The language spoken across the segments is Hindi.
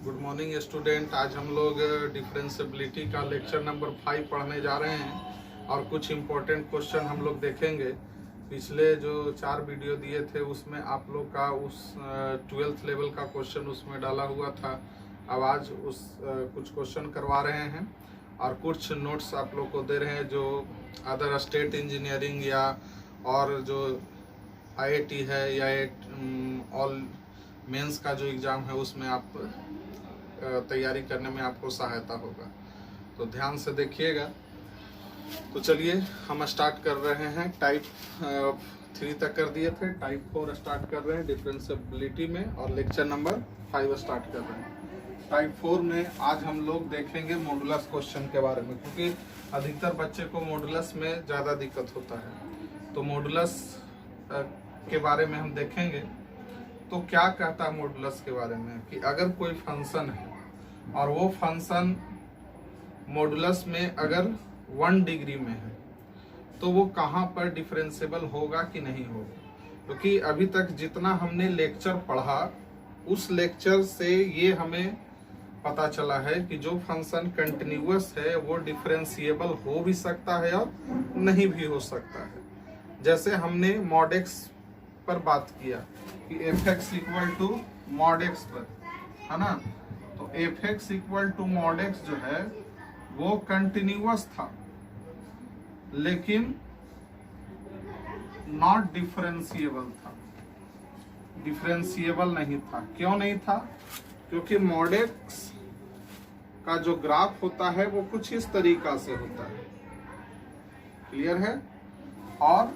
Good morning student. आज हम लोग डिफरेंशियबिलिटी का लेक्चर नंबर 5 पढ़ने जा रहे हैं और कुछ इम्पोर्टेंट क्वेश्चन हम लोग देखेंगे। पिछले जो 4 वीडियो दिए थे उसमें आप लोग का उस 12th लेवल का क्वेश्चन उसमें डाला हुआ था। अब आज उस कुछ क्वेश्चन करवा रहे हैं और कुछ नोट्स आप लोग को दे रहे हैं जो अदर स्टेट इंजीनियरिंग या और जो IIT है या ऑल मेंस का जो एग्ज़ाम है उसमें आप तैयारी करने में आपको सहायता होगा, तो ध्यान से देखिएगा। तो चलिए हम स्टार्ट कर रहे हैं। टाइप 3 तक कर दिए थे, टाइप 4 स्टार्ट कर रहे हैं डिफरेंशियबिलिटी में और लेक्चर नंबर 5 स्टार्ट कर रहे हैं। टाइप 4 में आज हम लोग देखेंगे मॉडुलस क्वेश्चन के बारे में, क्योंकि अधिकतर बच्चे को मॉडुलस में ज़्यादा दिक्कत होता है। तो मॉडुलस के बारे में हम देखेंगे। तो क्या कहता है मॉडुलस के बारे में कि अगर कोई फंक्शन है और वो फंक्शन मॉडुलस में अगर 1 डिग्री में है तो वो कहाँ पर डिफरेंशिएबल होगा कि नहीं होगा। क्योंकि अभी तक जितना हमने लेक्चर पढ़ा उस लेक्चर से ये हमें पता चला है कि जो फंक्शन कंटिन्यूअस है वो डिफरेंशिएबल हो भी सकता है और नहीं भी हो सकता है। जैसे हमने मॉड एक्स पर बात किया कि f(x) equal to mod x पर, है ना। तो f(x) equal to mod x जो है वो कंटिन्यूअस था लेकिन नॉट डिफरेंशिएबल था, डिफरेंशिएबल नहीं था। क्यों नहीं था? क्योंकि मॉड एक्स का जो ग्राफ होता है वो कुछ इस तरीका से होता है। क्लियर है? और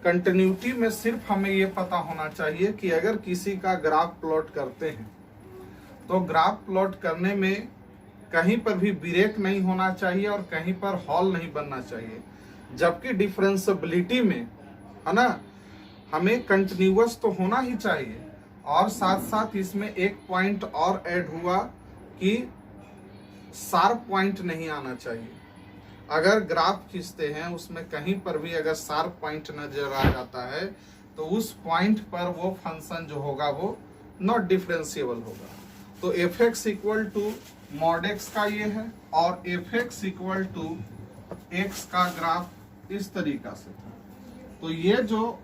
कंटिन्यूटी में सिर्फ हमें ये पता होना चाहिए कि अगर किसी का ग्राफ प्लॉट करते हैं तो ग्राफ प्लॉट करने में कहीं पर भी ब्रेक नहीं होना चाहिए और कहीं पर हॉल नहीं बनना चाहिए। जबकि डिफरेंशियबिलिटी में, है ना, हमें कंटिन्यूअस तो होना ही चाहिए और साथ साथ इसमें एक पॉइंट और ऐड हुआ कि शार्प पॉइंट नहीं आना चाहिए। अगर ग्राफ खींचते हैं उसमें कहीं पर भी अगर शार्प पॉइंट नजर आ जाता है तो उस पॉइंट पर वो फंक्शन जो होगा वो नॉट डिफरेंशिएबल होगा। तो f(x) equal to mod x का ये है और f(x) इक्वल टू x का ग्राफ इस तरीका से था। तो ये जो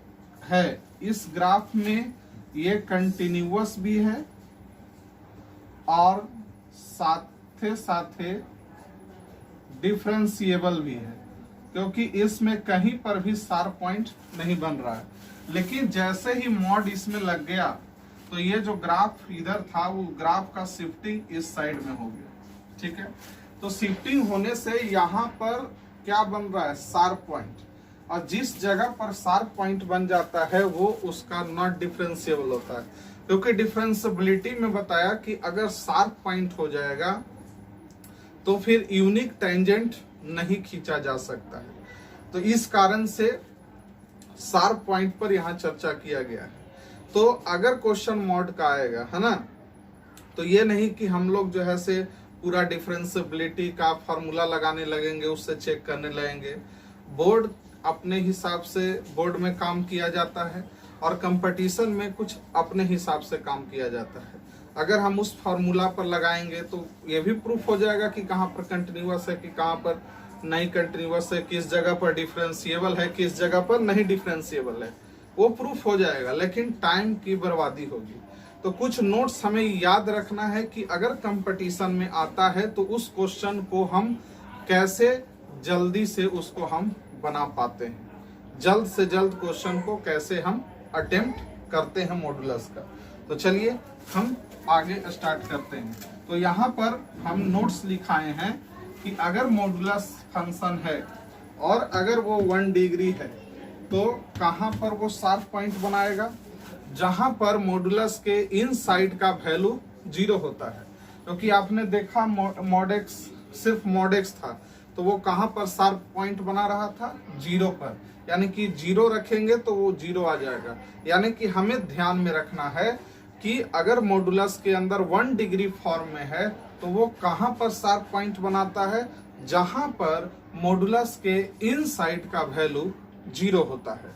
है इस ग्राफ में ये कंटिन्यूअस भी है और साथे साथे डिफरेंशिएबल भी है, क्योंकि इसमें कहीं पर भी शार्प पॉइंट नहीं बन रहा है। लेकिन जैसे ही मॉड इसमें लग गया तो ये जो ग्राफ इधर था वो ग्राफ का शिफ्टिंग इस साइड में हो गया। ठीक है, तो शिफ्टिंग होने से यहाँ पर क्या बन रहा है? Sharp point. और जिस जगह पर शार्प पॉइंट बन जाता है वो उसका नॉट डिफरेंशिएबल होता है, क्योंकि डिफरेंशियबिलिटी में बताया कि अगर शार्प पॉइंट हो जाएगा तो फिर यूनिक टेंजेंट नहीं खींचा जा सकता है। तो इस कारण से शार्प पॉइंट पर यहाँ चर्चा किया गया है। तो अगर क्वेश्चन मॉड का आएगा, है ना, तो ये नहीं कि हम लोग जो है से पूरा डिफरेंशियबिलिटी का फॉर्मूला लगाने लगेंगे, उससे चेक करने लगेंगे। बोर्ड अपने हिसाब से बोर्ड में काम किया जाता है और कंपटीशन में कुछ अपने हिसाब से काम किया जाता है। अगर हम उस फार्मूला पर लगाएंगे तो ये भी प्रूफ हो जाएगा कि कहाँ पर कंटिन्यूअस है कि कहाँ पर नहीं कंटिन्यूअस है, किस जगह पर डिफरेंशिएबल है, किस जगह पर नहीं डिफरेंशिएबल है, वो प्रूफ हो जाएगा। लेकिन टाइम की बर्बादी होगी। तो कुछ नोट्स हमें याद रखना है कि अगर कंपटीशन में आता है तो उस क्वेश्चन को हम कैसे जल्दी से उसको हम बना पाते हैं, जल्द से जल्द क्वेश्चन को कैसे हम अटेम्प्ट करते हैं मॉडुलस का। तो चलिए हम आगे स्टार्ट करते हैं। तो यहाँ पर हम नोट्स लिखाए हैं कि अगर मॉडुलस फंक्शन है और अगर वो 1 डिग्री है तो कहाँ पर वो शार्प पॉइंट बनाएगा? जहाँ पर मॉडुलस के इन साइड का वैल्यू 0 होता है। क्योंकि आपने देखा मॉड एक्स सिर्फ मॉड एक्स था तो वो कहाँ पर शार्प पॉइंट बना रहा था? 0 पर। यानी कि 0 रखेंगे तो वो 0 आ जाएगा। यानी कि हमें ध्यान में रखना है कि अगर मॉडुलस के अंदर 1 डिग्री फॉर्म में है तो वो कहाँ पर शार्प पॉइंट बनाता है? जहां पर मॉडुलस के इन साइड का वैल्यू 0 होता है,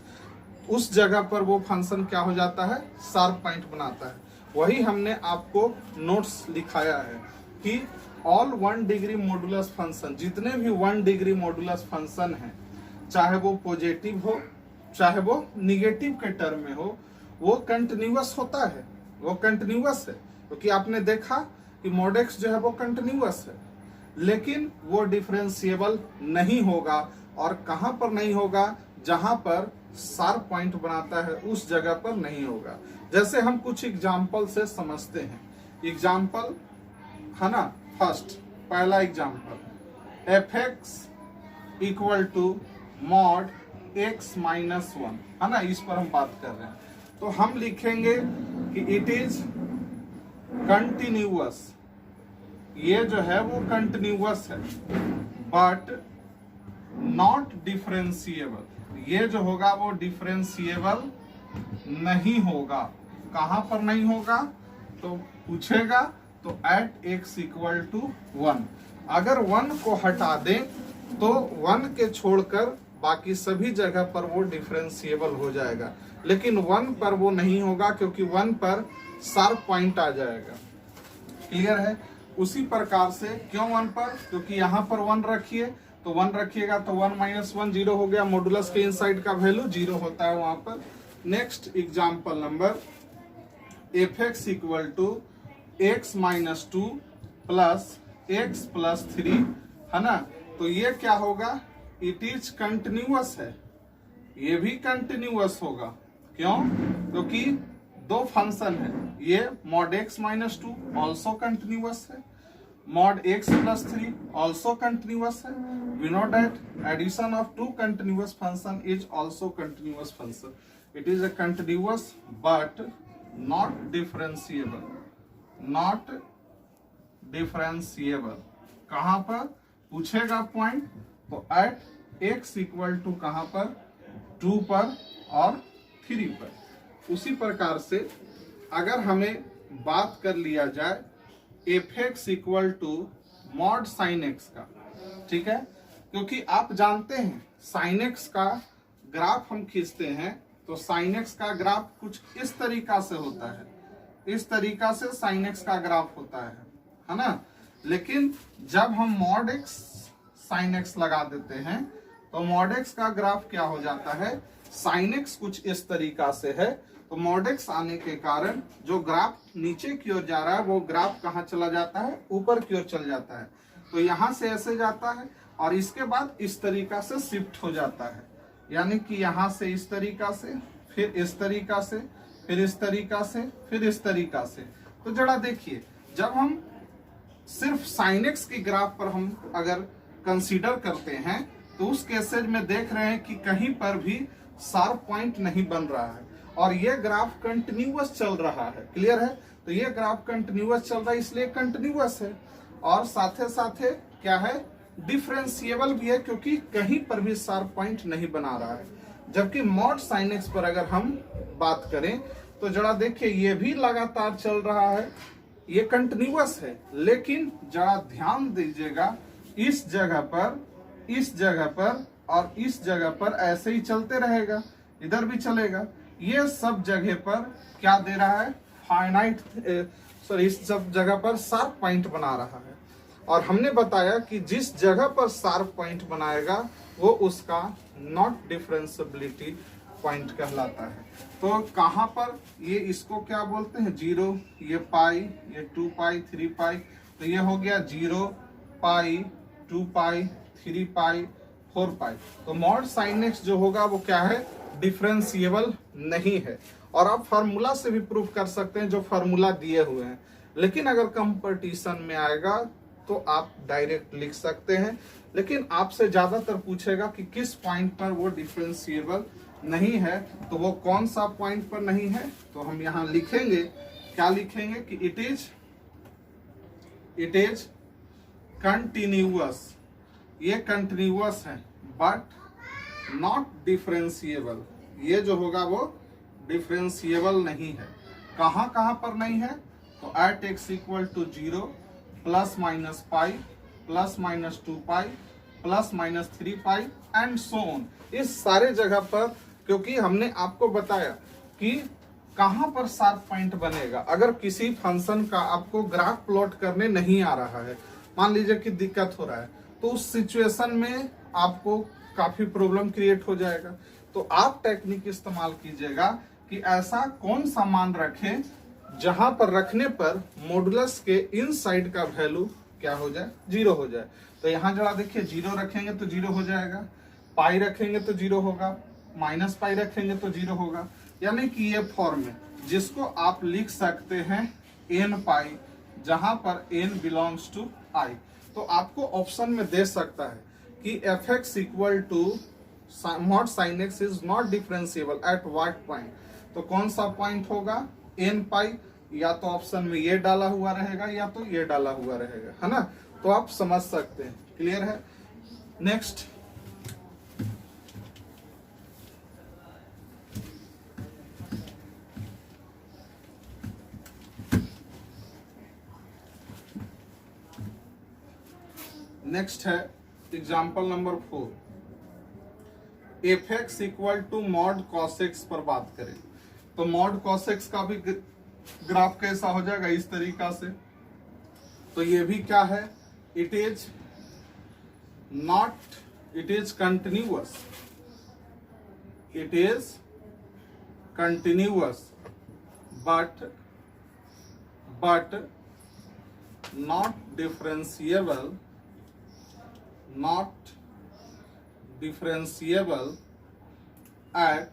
उस जगह पर वो फंक्शन क्या हो जाता है? शार्प पॉइंट बनाता है। वही हमने आपको नोट्स लिखाया है कि ऑल 1 डिग्री मॉडुलस फंक्शन, जितने भी 1 डिग्री मॉडुलस फंक्शन हैं, चाहे वो पॉजिटिव हो चाहे वो निगेटिव के टर्म में हो, वो कंटिन्यूअस होता है, वो कंटिन्यूअस है। क्योंकि आपने देखा कि mod x जो है वो कंटिन्यूअस है, लेकिन वो डिफरेंशिएबल नहीं होगा। और कहां पर नहीं होगा? जहां पर शार्प पॉइंट बनाता है उस जगह पर नहीं होगा। जैसे हम कुछ एग्जाम्पल से समझते हैं। एग्जाम्पल है ना, फर्स्ट पहला example fx equal to mod x minus 1, है ना, इस पर हम बात कर रहे हैं। तो हम लिखेंगे कि इट इज कंटिन्यूअस, ये जो है वो कंटिन्यूअस है, बट नॉट डिफरेंशिएबल, ये जो होगा वो डिफरेंशिएबल नहीं होगा। कहां पर नहीं होगा? तो पूछेगा तो एट x इक्वल टू 1। अगर 1 को हटा दें तो 1 के छोड़कर बाकी सभी जगह पर वो डिफरेंशिएबल हो जाएगा, लेकिन 1 पर वो नहीं होगा क्योंकि 1 पर शार्प पॉइंट आ जाएगा। क्लियर है? उसी प्रकार से क्यों 1 पर? क्योंकि यहाँ पर 1 रखिए, तो 1 रखिएगा तो 1 माइनस 1 0 हो गया, मॉडुलस के इनसाइड का वैल्यू 0 होता है वहां पर। Next example number fx equal to x minus 2 plus x plus 3, है ना। तो ये क्या होगा? इट इज कंटिन्यूअस है, ये भी कंटिन्यूअस होगा। क्यों? क्योंकि दो फंक्शन है, ये mod x minus 2 also continuous है, mod x plus 3 also continuous है। We know that addition of two continuous function is also continuous function. It is a continuous but not differentiable, not differentiable. कहां पर पूछेगा पॉइंट? तो एट x इक्वल टू कहां पर? 2 पर और 3 पर। उसी प्रकार से अगर हमें बात कर लिया जाए fx equal to mod sine x का, ठीक है, क्योंकि आप जानते हैं साइन x का ग्राफ हम खींचते हैं तो साइन x का ग्राफ कुछ इस तरीका से होता है, इस तरीका से साइन x का ग्राफ होता है ना। लेकिन जब हम मॉड x साइन x लगा देते हैं तो मॉड x का ग्राफ क्या हो जाता है? साइन x कुछ इस तरीका से है, तो मॉड x आने के कारण जो ग्राफ नीचे की ओर जा रहा है वो ग्राफ कहाँ चला जाता है? ऊपर की ओर चल जाता है। तो यहां से ऐसे जाता है और इसके बाद इस तरीका से शिफ्ट हो जाता है, यानी कि यहां से इस तरीका से, फिर इस तरीका से, फिर इस तरीका से, फिर इस तरीका से। तो जरा देखिए, जब हम सिर्फ साइन एक्स के ग्राफ पर हम अगर कंसीडर करते हैं तो उस केसेज में देख रहे हैं कि कहीं पर भी शार्प पॉइंट नहीं बन रहा है और ये ग्राफ कंटिन्यूअस चल रहा है। क्लियर है? तो ये ग्राफ कंटिन्यूअस चल रहा है, इसलिए कंटिन्यूअस है और साथे साथे क्या है? डिफरेंशिएबल भी है, क्योंकि कहीं पर भी शार्प पॉइंट नहीं बना रहा है। जबकि मॉड साइन एक्स पर अगर हम बात करें तो जरा देखिए, ये भी लगातार चल रहा है, ये कंटिन्यूअस है, लेकिन जरा ध्यान दीजिएगा इस जगह पर, इस जगह पर और इस जगह पर ऐसे ही चलते रहेगा, इधर भी चलेगा। ये सब जगह पर क्या दे रहा है? फाइनाइट, सॉरी, इस सब जगह पर शार्प पॉइंट बना रहा है। और हमने बताया कि जिस जगह पर शार्प पॉइंट बनाएगा वो उसका नॉट डिफरेंशिएबिलिटी पॉइंट कहलाता है। तो कहां पर ये, इसको क्या बोलते हैं? 0, ये पाई, ये 2 पाई, 3 पाई, तो ये हो गया 0 पाई, 2 पाई, 3 पाई, 4 पाई। तो मॉड साइन एक्स जो होगा वो क्या है? डिफरेंशिएबल नहीं है। और आप फार्मूला से भी प्रूव कर सकते हैं जो फार्मूला दिए हुए हैं, लेकिन अगर कंपटीशन में आएगा तो आप डायरेक्ट लिख सकते हैं। लेकिन आपसे ज्यादातर पूछेगा कि किस पॉइंट पर वो डिफरेंशिएबल नहीं है, तो वो कौन सा पॉइंट पर नहीं है? तो हम यहां लिखेंगे, क्या लिखेंगे कि इट इज कंटिन्यूअस, ये कंटिन्यूअस है बट नॉट डिफरेंशिएबल, ये जो होगा वो डिफरेंशिएबल नहीं है। कहां कहां पर नहीं है? तो at x equal to 0 plus minus pi, plus minus 2 pi, plus minus 3 pi and so on, इस सारे जगह पर। क्योंकि हमने आपको बताया कि कहां पर शार्प पॉइंट बनेगा? अगर किसी फंक्शन का आपको ग्राफ प्लॉट करने नहीं आ रहा है, मान लीजिए कि दिक्कत हो रहा है, तो उस सिचुएशन में आपको काफी प्रॉब्लम क्रिएट हो जाएगा। तो आप टेक्निक इस्तेमाल कीजिएगा कि ऐसा कौन सा मान रखें जहां पर रखने पर मॉडुलस के इन साइड का वैल्यू क्या हो जाए, 0 हो जाए। तो यहां जरा देखिए, 0 रखेंगे तो 0 हो जाएगा, पाई रखेंगे तो 0 होगा, माइनस पाई रखेंगे तो 0 होगा। यानी कि ये फॉर्म है जिसको आप लिख सकते हैं n पाई, जहां पर n बिलोंग्स टू i। तो आपको ऑप्शन में दे सकता है कि fx equal to mod sin x is not differentiable at what point. तो कौन सा पॉइंट होगा? n पाई। या तो ऑप्शन में ये डाला हुआ रहेगा या तो ये डाला हुआ रहेगा, है ना। तो आप समझ सकते हैं, क्लियर है। नेक्स्ट, नेक्स्ट है example number 4। F x equal to mod cos x पर बात करें तो मॉड कॉस एक्स का भी ग्राफ कैसा हो जाएगा? इस तरीका से। तो ये भी क्या है? It is continuous, it is continuous but not differentiable at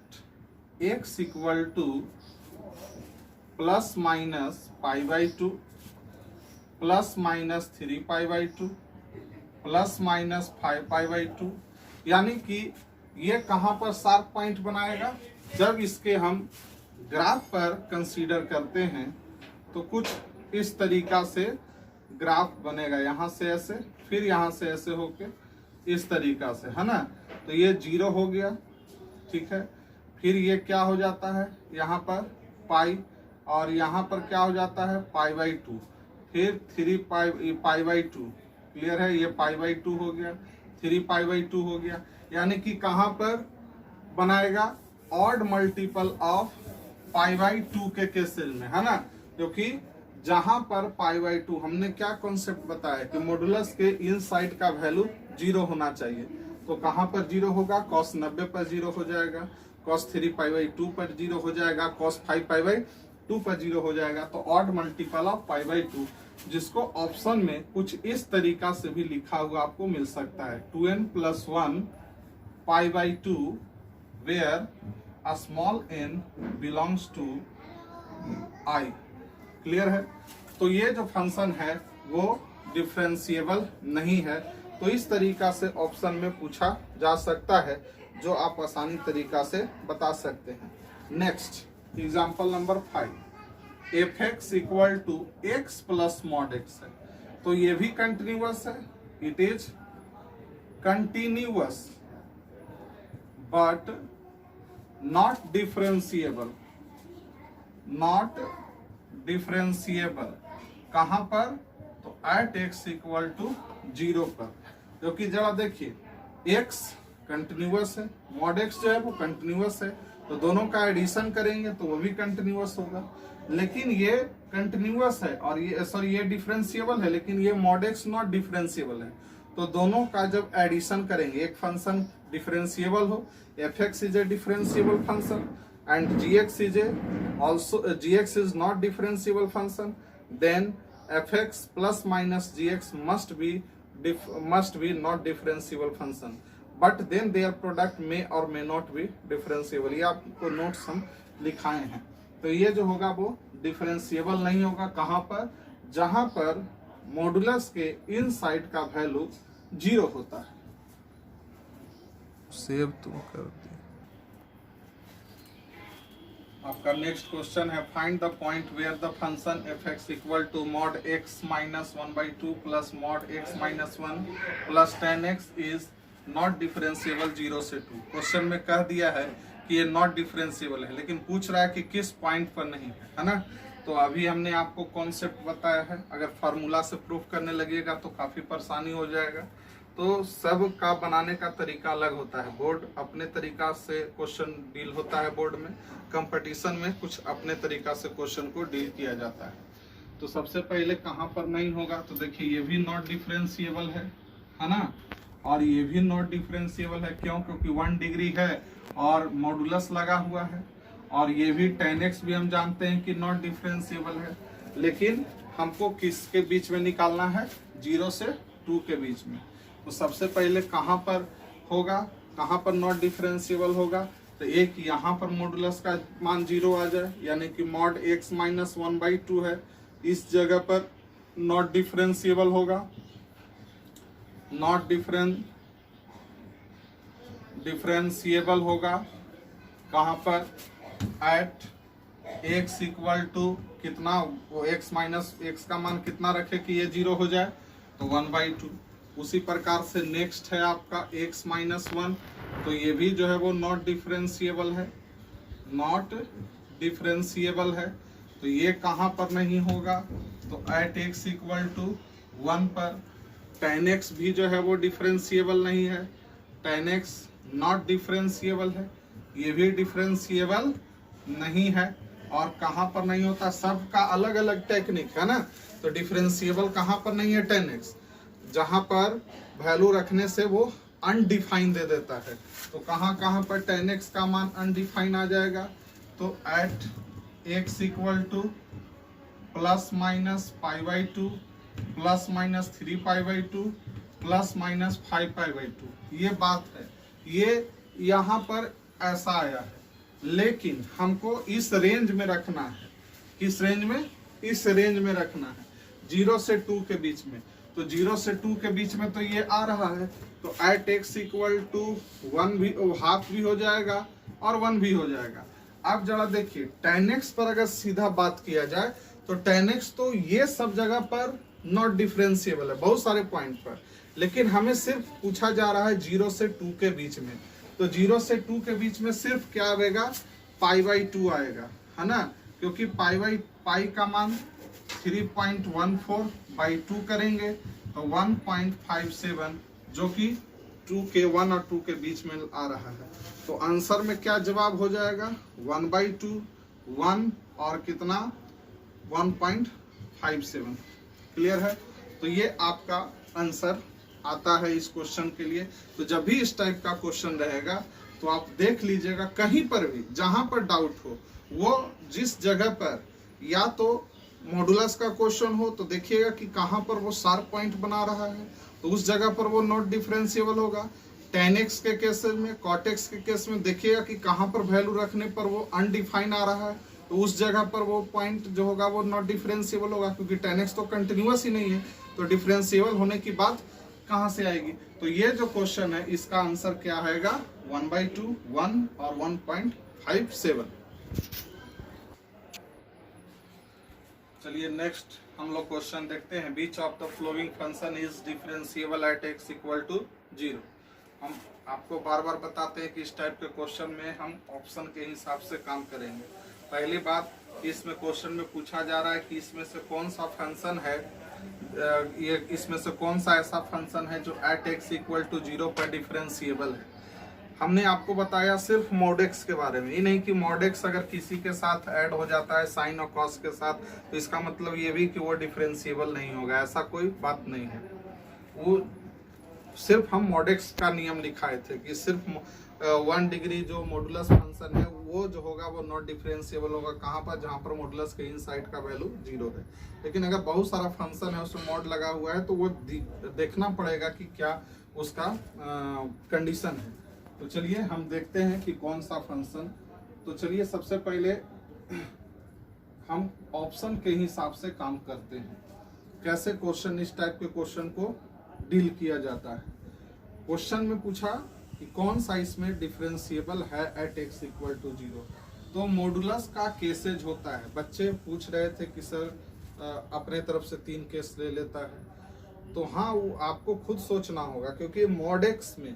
x equal to plus minus pi by 2 plus minus 3 pi by 2 plus minus 5 pi by 2। यानी कि ये कहां पर शार्प पॉइंट बनाएगा? जब इसके हम ग्राफ पर कंसीडर करते हैं तो कुछ इस तरीका से ग्राफ बनेगा, यहां से ऐसे, फिर यहां से ऐसे होके इस तरीका से, है ना। तो ये 0 हो गया, ठीक है। फिर ये क्या हो जाता है? यहाँ पर पाई, और यहाँ पर क्या हो जाता है? पाई बाई 2, फिर 3 पाई बाई 2, क्लियर है। ये पाई बाई 2 हो गया, 3 पाई बाई 2 हो गया। यानी कि कहाँ पर बनाएगा? Odd multiple of pi by 2 के केसेस में, है ना। क्योंकि जहां पर पाई बाई 2 हमने क्या कॉन्सेप्ट बताया कि मॉडुलस के इन साइड का वैल्यू 0 होना चाहिए। तो कहां पर 0 होगा? cos 90 पर 0 हो जाएगा, cos 3 पाई बाई 2 पर 0 हो जाएगा, cos 5 पाई बाई 2 पर 0 हो जाएगा। तो odd multiple of pi by 2, जिसको ऑप्शन में कुछ इस तरीका से भी लिखा हुआ आपको मिल सकता है, 2n plus 1 pi by 2 where a small n belongs to i। क्लियर है। तो ये जो फंक्शन है वो डिफरेंशिएबल नहीं है। तो इस तरीका से ऑप्शन में पूछा जा सकता है, जो आप आसानी तरीका से बता सकते हैं। Next example number 5। F x equal to x plus mod x है। तो ये भी कंटिन्यूअस है, it is continuous but not differentiable, not differentiable. कहां पर? तो एट एक्स इक्वल टू 0 पर। क्योंकि जरा देखिए, एक्स कंटिन्यूअस है, मॉड एक्स जो है वो कंटिन्यूअस है, तो दोनों का एडिशन करेंगे तो वो भी कंटिन्यूअस होगा। लेकिन ये कंटिन्यूअस है और ये डिफरेंशिएबल है, लेकिन ये मॉड एक्स नॉट डिफरेंशिएबल है। तो दोनों का जब एडिशन करेंगे, एक फंक्शन डिफरेंशिएबल हो, F x is a differentiable function and gx is not differentiable function, then fx plus minus gx must be not differentiable function, but then their product may or may not be differentiable। ये आपको नोट्स हम लिखाए हैं। तो ये जो होगा वो डिफरेंशिएबल नहीं होगा। कहां पर? जहां पर मॉडुलस के इन साइड का वैल्यू 0 होता है। सेव तो कर दे। आपका नेक्स्ट क्वेश्चन है, find the point where the function f x equal to mod x minus 1/2 plus mod x minus 1 plus tan x is not differentiable 0 से 2। क्वेश्चन में कह दिया है कि ये नॉट डिफरेंशिएबल है, लेकिन पूछ रहा है कि किस पॉइंट पर नहीं है ना। तो अभी हमने आपको कॉन्सेप्ट बताया है, अगर फार्मूला से प्रूफ करने लगेगा तो काफी परेशानी हो जाएगा। तो सब का बनाने का तरीका अलग होता है। बोर्ड अपने तरीका से क्वेश्चन डील होता है, बोर्ड में कंपटीशन में कुछ अपने तरीका से क्वेश्चन को डील किया जाता है। तो सबसे पहले कहाँ पर नहीं होगा, तो देखिए ये भी नॉट डिफरेंशिएबल है ना, और ये भी नॉट डिफरेंशिएबल है। क्यों? क्योंकि 1 डिग्री है और मॉडुलस लगा हुआ है। और ये भी tan x भी हम जानते हैं कि नॉट डिफरेंशिएबल है, लेकिन हमको किसके बीच में निकालना है, 0 से 2 के बीच में। तो सबसे पहले कहाँ पर होगा, कहाँ पर नॉट डिफरेंशिएबल होगा, तो एक यहाँ पर मॉडुलस का मान 0 आ जाए, यानी कि मॉड x माइनस 1/2 है, इस जगह पर नॉट डिफरेंशिएबल होगा। नॉट डिफरेंशिएबल होगा कहाँ पर, एट x इक्वल टू कितना, वो x माइनस x का मान कितना रखे कि ये 0 हो जाए, तो 1/2। उसी प्रकार से नेक्स्ट है आपका x माइनस 1, तो ये भी जो है वो नॉट डिफरेंशिएबल है, नॉट डिफरेंशिएबल है। तो ये कहाँ पर नहीं होगा, तो एट x इक्वल टू 1 पर। tan x भी जो है वो डिफरेंशिएबल नहीं है, tan x नॉट डिफरेंशिएबल है, ये भी डिफरेंशिएबल नहीं है। और कहाँ पर नहीं होता, सबका अलग अलग टेक्निक है ना। तो डिफरेंशिएबल कहाँ पर नहीं है, tan x, जहाँ पर वैल्यू रखने से वो अनडिफाइन दे देता है। तो कहाँ कहाँ पर tan x का मान अनडिफाइन आ जाएगा, तो at x equal to plus minus π/2 plus minus 3π/2 plus minus 5π/2। ये बात है, ये यहाँ पर ऐसा आया है, लेकिन हमको इस रेंज में रखना है। किस रेंज में, इस रेंज में रखना है, 0 से 2 के बीच में। तो 0 से 2 के बीच में तो ये आ रहा है, तो एट x इक्वल टू 1 भी, हाफ भी हो जाएगा और 1 भी हो जाएगा। अब जरा देखिए tan x पर अगर सीधा बात किया जाए, तो tan x तो ये सब जगह पर नॉट डिफरेंशिएबल है, बहुत सारे पॉइंट पर, लेकिन हमें सिर्फ पूछा जा रहा है 0 से 2 के बीच में। तो 0 से 2 के बीच में सिर्फ क्या आएगा, π/2 आएगा, है ना, क्योंकि पाई का मान 3.14/2 करेंगे तो 1.57, जो कि 2 के 1 और 2 के बीच में आ रहा है। तो आंसर में क्या जवाब हो जाएगा, 1/2, 1 और कितना 1.57। क्लियर है। तो ये आपका आंसर आता है इस क्वेश्चन के लिए। तो जब भी इस टाइप का क्वेश्चन रहेगा तो आप देख लीजिएगा, कहीं पर भी जहां पर डाउट हो, वो जिस जगह पर या तो मॉडुलस का क्वेश्चन हो, तो देखिएगा कि कहां पर वो शार्प पॉइंट बना रहा है, तो उस जगह पर वो नॉट डिफरेंशिएबल होगा। tan x के केस में, cot x के केस में देखिएगा कि कहां पर वैल्यू रखने पर वो अनडिफाइन आ रहा है, तो उस जगह पर वो पॉइंट जो होगा वो नॉट डिफरेंशिएबल होगा, क्योंकि tan x तो कंटिन्यूअस ही नहीं है। तो डिफरेंशिएबल होने की बात कहां से आएगी। तो ये जो क्वेश्चन है इसका आंसर क्या आएगा, 1/2, 1 और 1.57। चलिए नेक्स्ट हम लोग क्वेश्चन देखते हैं। Which of the following function is differentiable at x equal to 0। हम आपको बार बार बताते हैं कि इस टाइप के क्वेश्चन में हम ऑप्शन के हिसाब से काम करेंगे। पहली बात, इसमें क्वेश्चन में पूछा जा रहा है कि इसमें से कौन सा फंक्शन है, ये इसमें से कौन सा ऐसा फंक्शन है जो एट x इक्वल टू 0 पर डिफरेंशिएबल है। हमने आपको बताया सिर्फ mod x के बारे में, ये नहीं कि mod x अगर किसी के साथ ऐड हो जाता है साइन और कॉस के साथ, तो इसका मतलब ये भी कि वो डिफरेंशिएबल नहीं होगा, ऐसा कोई बात नहीं है। वो सिर्फ हम mod x का नियम लिखाए थे कि सिर्फ 1 डिग्री जो मॉडुलस फंक्शन है वो जो होगा वो नॉट डिफरेंशिएबल होगा, कहाँ पर, जहाँ पर मॉडुलस के इन साइड का वैल्यू 0 है। लेकिन अगर बहुत सारा फंक्शन है उसमें मॉड लगा हुआ है, तो वो देखना पड़ेगा कि क्या उसका कंडीशन है। तो चलिए हम देखते हैं कि कौन सा फंक्शन। तो चलिए सबसे पहले हम ऑप्शन के हिसाब से काम करते हैं, कैसे क्वेश्चन, इस टाइप के क्वेश्चन को डील किया जाता है। क्वेश्चन में पूछा कि कौन सा इसमें डिफरेंशिएबल है एट x इक्वल टू 0, तो मॉडुलस का केसेज होता है। बच्चे पूछ रहे थे कि सर अपने तरफ से 3 केस ले लेता है, तो हाँ वो आपको खुद सोचना होगा, क्योंकि mod x में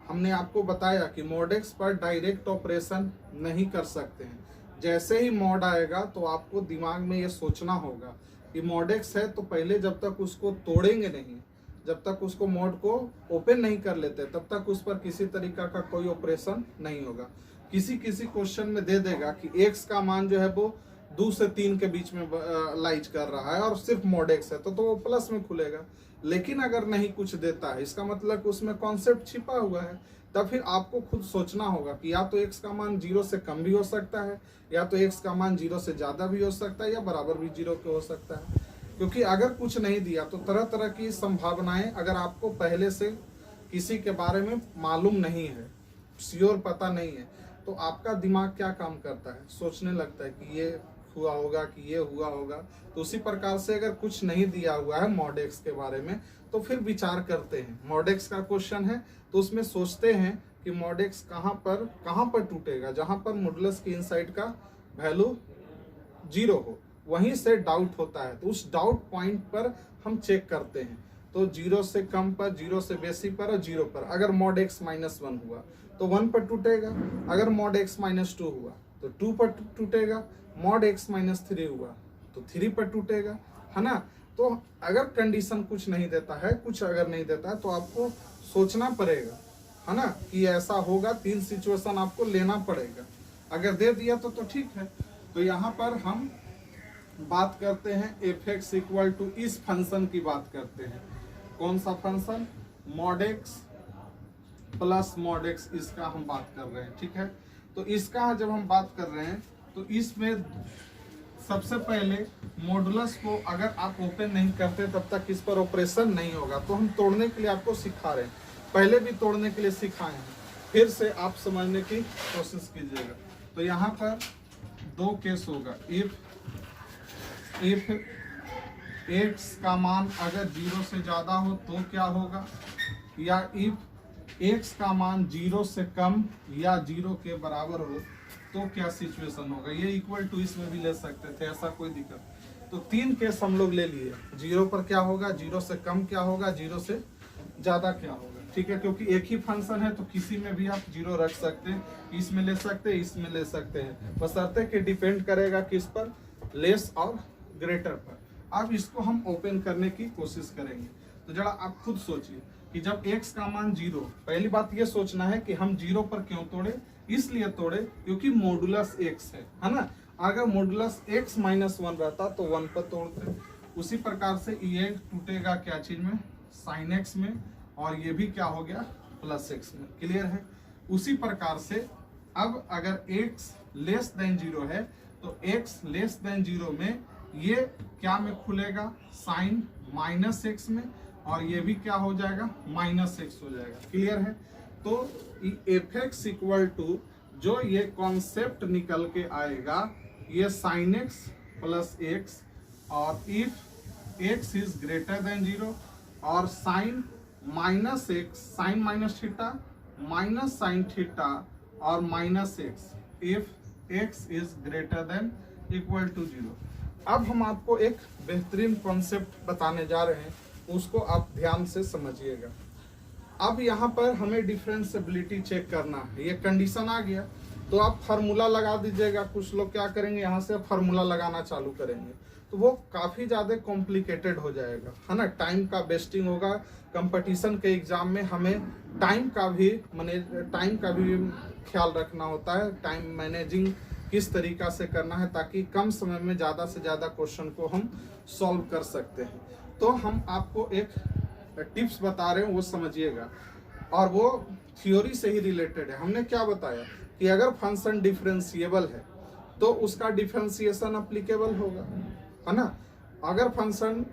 हमने आपको बताया कि mod x पर डायरेक्ट ऑपरेशन नहीं कर सकते हैं। जैसे ही mod आएगा तो आपको दिमाग में ये सोचना होगा कि mod x है, तो पहले जब तक उसको तोड़ेंगे नहीं जब तक उसको मोड को ओपन नहीं कर लेते तब तक उस पर किसी तरीका का कोई ऑपरेशन नहीं होगा। किसी किसी क्वेश्चन में दे देगा कि x का मान जो है वो 2 से 3 के बीच में लाइज कर रहा है और सिर्फ मोड x है तो वो प्लस में खुलेगा। लेकिन अगर नहीं कुछ देता है, इसका मतलब उसमें कॉन्सेप्ट छिपा हुआ है, तब फिर आपको खुद सोचना होगा कि या तो x का मान 0 से कम भी हो सकता है, या तो x का मान 0 से ज़्यादा भी हो सकता है, या बराबर भी 0 के हो सकता है। क्योंकि अगर कुछ नहीं दिया तो तरह तरह की संभावनाएं, अगर आपको पहले से किसी के बारे में मालूम नहीं है, श्योर पता नहीं है, तो आपका दिमाग क्या काम करता है, सोचने लगता है कि ये हुआ होगा कि ये हुआ होगा। तो उसी प्रकार से अगर कुछ नहीं दिया हुआ है मॉड एक्स के बारे में तो फिर विचार करते हैं। मॉड एक्स का क्वेश्चन है तो उसमें सोचते हैं कि मॉड एक्स कहाँ पर टूटेगा, जहां पर मॉडुलस की इनसाइड का वैल्यू 0 हो, वहीं से डाउट होता है। तो उस डाउट पॉइंट पर हम चेक करते हैं। तो 0 से कम पर, 0 से बेसी पर और 0 पर अगर मॉड एक्स -1 हुआ तो 1 पर टूटेगा, अगर मॉड एक्स -2 हुआ तो 2 पर टूटेगा, मॉड एक्स -3 हुआ तो 3 पर टूटेगा, है ना। तो अगर कंडीशन कुछ नहीं देता है, कुछ अगर नहीं देता है तो आपको सोचना पड़ेगा, है ना, कि ऐसा होगा। 3 सिचुएशन आपको लेना पड़ेगा। अगर दे दिया तो ठीक है। तो यहाँ पर हम बात करते हैं f(x) इक्वल टू इस फंक्शन की बात करते हैं। कौन सा function? Mod x plus mod x, इसका हम बात कर रहे हैं, ठीक है। तो इसका जब हम बात कर रहे हैं तो इसमें सबसे पहले मॉडुलस को अगर आप ओपन नहीं करते तब तक इस पर ऑपरेशन नहीं होगा। तो हम तोड़ने के लिए आपको सिखा रहे हैं, पहले भी तोड़ने के लिए सिखाए हैं, फिर से आप समझने की कोशिश कीजिएगा। तो यहाँ पर 2 केस होगा। इफ x का मान अगर 0 से ज़्यादा हो तो क्या होगा, या इफ x का मान 0 से कम या 0 के बराबर हो तो क्या सिचुएशन होगा। ये इक्वल टू इसमें भी ले सकते थे, ऐसा कोई दिक्कत। तो 3 केस हम लोग ले लिए। 0 पर क्या होगा, 0 से कम क्या होगा, 0 से ज़्यादा क्या होगा, ठीक है। क्योंकि एक ही फंक्शन है तो किसी में भी आप 0 रख सकते हैं, इसमें ले सकते हैं, इसमें ले सकते हैं, बशर्ते कि डिपेंड करेगा किस पर, लेस और ग्रेटर पर। अब इसको हम ओपन करने की कोशिश करेंगे। तो जरा आप खुद सोचिए कि जब x का मान 0, पहली बात ये सोचना है कि हम 0 पर क्यों तोड़े, इसलिए तोड़े क्योंकि मॉडुलस x है ना। अगर मॉडुलस x -1 रहता तो 1 पर तोड़ते। उसी प्रकार से ये टूटेगा क्या चीज में, sin x में, और ये भी क्या हो गया, प्लस x में। क्लियर है। उसी प्रकार से अब अगर x लेस देन 0 है तो x लेस देन 0 में ये क्या में खुलेगा, साइन -x में, और ये भी क्या हो जाएगा, -x हो जाएगा। क्लियर है। तो f(x) इक्वल टू जो ये कॉन्सेप्ट निकल के आएगा, ये sin x प्लस x, और if x is greater than 0 और sine -x, sine minus theta minus sine theta और -x, if x is greater than equal to 0। अब हम आपको एक बेहतरीन कॉन्सेप्ट बताने जा रहे हैं, उसको आप ध्यान से समझिएगा। अब यहाँ पर हमें डिफरेंशिएबिलिटी चेक करना है। ये कंडीशन आ गया तो आप फार्मूला लगा दीजिएगा। कुछ लोग क्या करेंगे, यहाँ से फार्मूला लगाना चालू करेंगे तो वो काफ़ी ज़्यादा कॉम्प्लिकेटेड हो जाएगा, है ना। टाइम का वेस्टिंग होगा। कंपटीशन के एग्जाम में हमें टाइम का भी ख्याल रखना होता है। टाइम मैनेजिंग किस तरीका से करना है ताकि कम समय में ज़्यादा से ज़्यादा क्वेश्चन को हम सॉल्व कर सकते हैं। तो हम आपको एक टिप्स बता रहे हैं, वो समझिएगा, और वो थ्योरी से ही रिलेटेड है। हमने क्या बताया कि अगर फंक्शन डिफरेंशिएबल है तो उसका डिफरेंशिएशन अप्लीकेबल होगा, है ना। अगर फंक्शन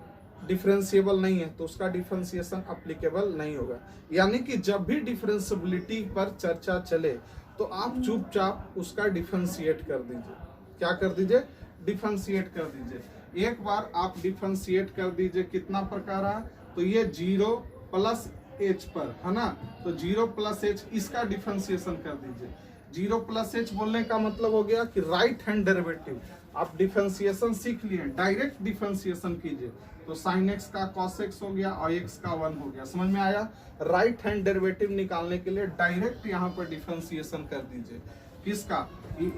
डिफरेंशिएबल नहीं है तो उसका डिफरेंशिएशन अप्लीकेबल नहीं होगा। यानी कि जब भी डिफरेंशिएबिलिटी पर चर्चा चले तो आप चुपचाप उसका डिफरेंशिएट कर दीजिए। क्या कर दीजिए, डिफरेंशिएट कर दीजिए। एक बार आप डिफरेंशिएट कर दीजिए, कितना प्रकार है, तो ये 0 प्लस h पर, है ना। तो 0 प्लस h, इसका डिफरेंशिएशन कर दीजिए। 0 प्लस h बोलने का मतलब हो गया कि राइट हैंड डेरिवेटिव। आप डिफरेंशिएशन सीख लिए, डायरेक्ट डिफरेंशिएशन कीजिए। तो sin x का cos x हो गया और x का 1 हो गया। समझ में आया। राइट हैंड डेरिवेटिव निकालने के लिए डायरेक्ट यहाँ पर डिफरेंशिएशन कर दीजिए। किसका,